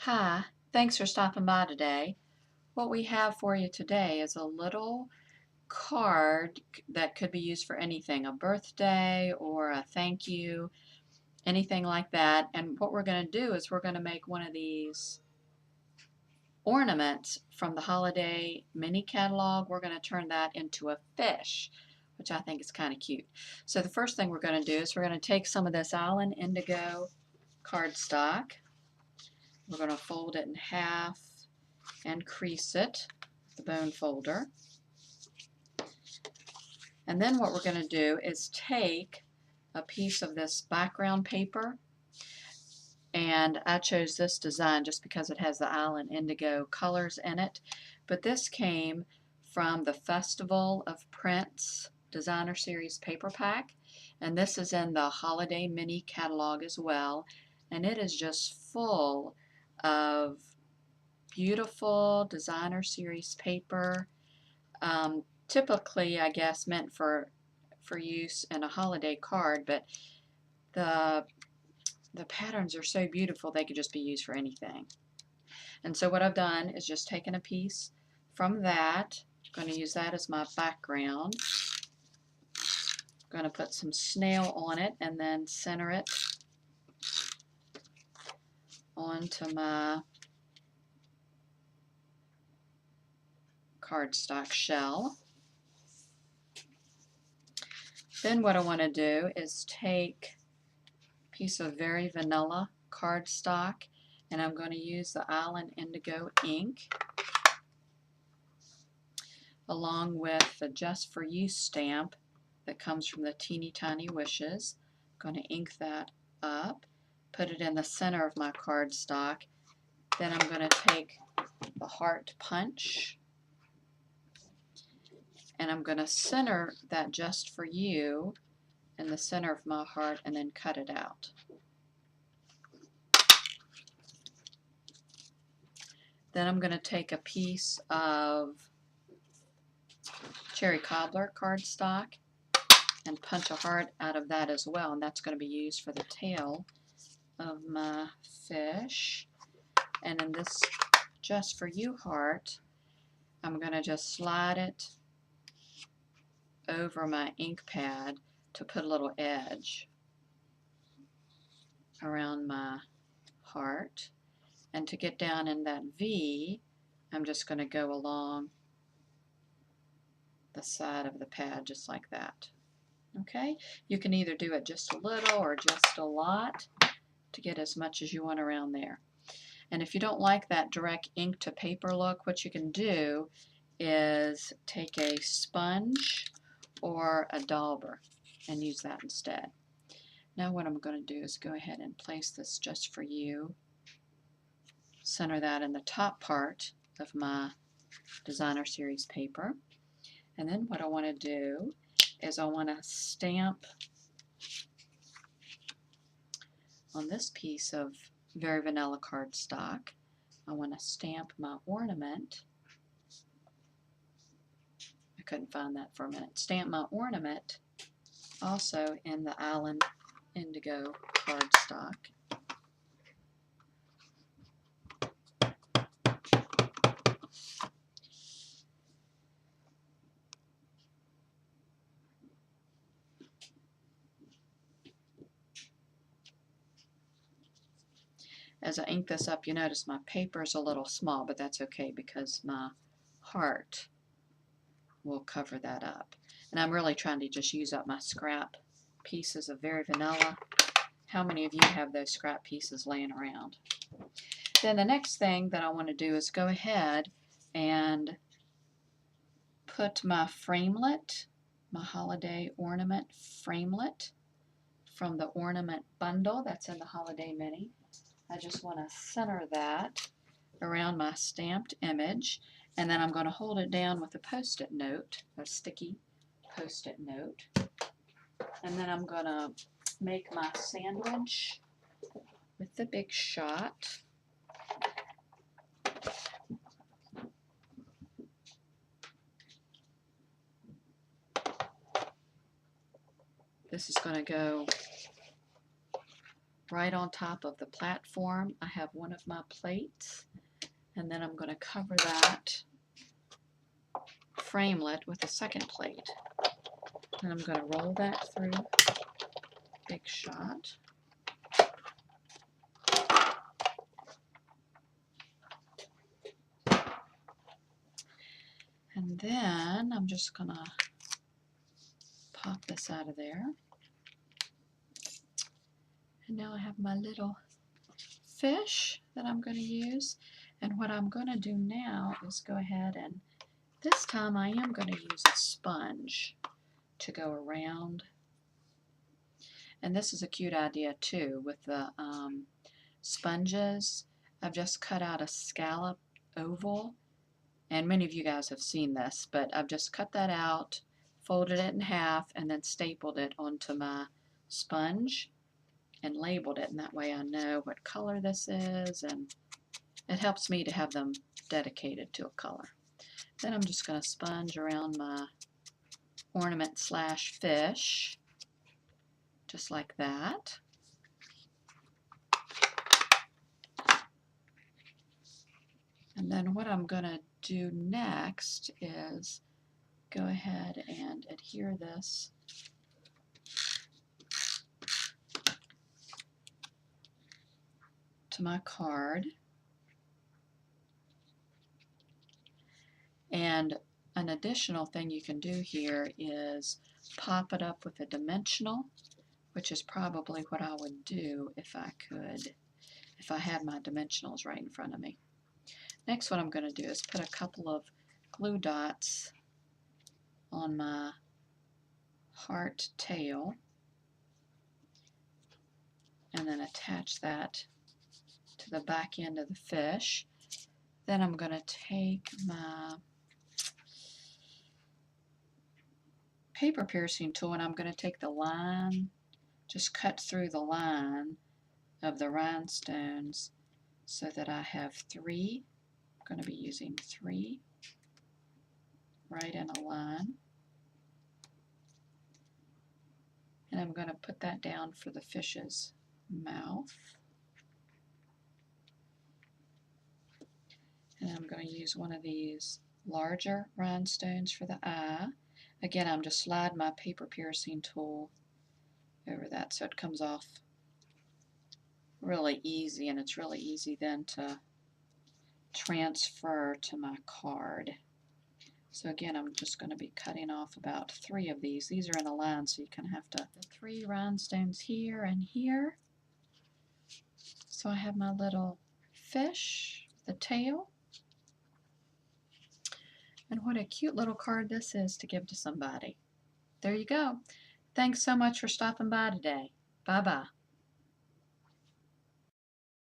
Hi, thanks for stopping by today. What we have for you today is a little card that could be used for anything, a birthday or a thank you, anything like that. And what we're going to do is we're going to make one of these ornaments from the Holiday mini catalog. We're going to turn that into a fish, which I think is kind of cute. So the first thing we're going to do is we're going to take some of this Island Indigo cardstock. We're going to fold it in half and crease it with the bone folder. And then what we're going to do is take a piece of this background paper, and I chose this design just because it has the Island Indigo colors in it, but this came from the Festival of Prints Designer Series paper pack, and this is in the Holiday Mini catalog as well, and it is just full of beautiful designer series paper, typically I guess meant for use in a holiday card, but the patterns are so beautiful they could just be used for anything. And so what I've done is just taken a piece from that. I'm going to use that as my background. I'm going to put some snail on it and then center it onto my cardstock shell. Then what I want to do is take a piece of very vanilla cardstock, and I'm going to use the Island Indigo ink along with the Just For You stamp that comes from the Teeny Tiny Wishes. I'm going to ink that up, put it in the center of my cardstock. Then I'm going to take the heart punch and I'm going to center that Just For You in the center of my heart and then cut it out. Then I'm going to take a piece of cherry cobbler cardstock and punch a heart out of that as well, and that's going to be used for the tail of my fish. And in this Just For You heart, I'm going to just slide it over my ink pad to put a little edge around my heart. And to get down in that V, I'm just going to go along the side of the pad just like that. Okay, you can either do it just a little or just a lot to get as much as you want around there. And if you don't like that direct ink to paper look, what you can do is take a sponge or a dauber and use that instead. Now what I'm going to do is go ahead and place this Just For You, center that in the top part of my Designer Series paper. And then what I want to do is I want to stamp on this piece of very vanilla cardstock. I want to stamp my ornament. I couldn't find that for a minute. Stamp my ornament also in the Island Indigo cardstock. As I ink this up, you notice my paper is a little small, but that's okay because my heart will cover that up. And I'm really trying to just use up my scrap pieces of very vanilla. How many of you have those scrap pieces laying around? Then the next thing that I want to do is go ahead and put my framelit, my Holiday Ornament framelit from the ornament bundle that's in the Holiday Mini. I just want to center that around my stamped image, and then I'm going to hold it down with a post-it note, a sticky post-it note, and then I'm going to make my sandwich with the Big Shot. This is going to go right on top of the platform. I have one of my plates, and then I'm going to cover that framelit with a second plate. And I'm going to roll that through. Big shot. And then I'm just going to pop this out of there. And now I have my little fish that I'm going to use. And what I'm going to do now is go ahead and this time I am going to use a sponge to go around. And this is a cute idea too with the sponges. I've just cut out a scallop oval, and many of you guys have seen this, but I've just cut that out, folded it in half, and then stapled it onto my sponge and labeled it, and that way I know what color this is, and it helps me to have them dedicated to a color. Then I'm just going to sponge around my ornament slash fish, just like that. And then what I'm going to do next is go ahead and adhere this to my card. And an additional thing you can do here is pop it up with a dimensional, which is probably what I would do if I could, if I had my dimensionals right in front of me. Next, what I'm going to do is put a couple of glue dots on my heart tail and then attach that to the back end of the fish. Then I'm going to take my paper piercing tool and I'm going to take the line, just cut through the line of the rhinestones so that I have 3. I'm going to be using 3 right in a line. And I'm going to put that down for the fish's mouth. And I'm going to use one of these larger rhinestones for the eye. Again, I'm just sliding my paper piercing tool over that so it comes off really easy, and it's really easy then to transfer to my card. So again, I'm just going to be cutting off about 3 of these. These are in a line, so you kind of have to the 3 rhinestones here and here. So I have my little fish, the tail. And what a cute little card this is to give to somebody. There you go. Thanks so much for stopping by today. Bye-bye.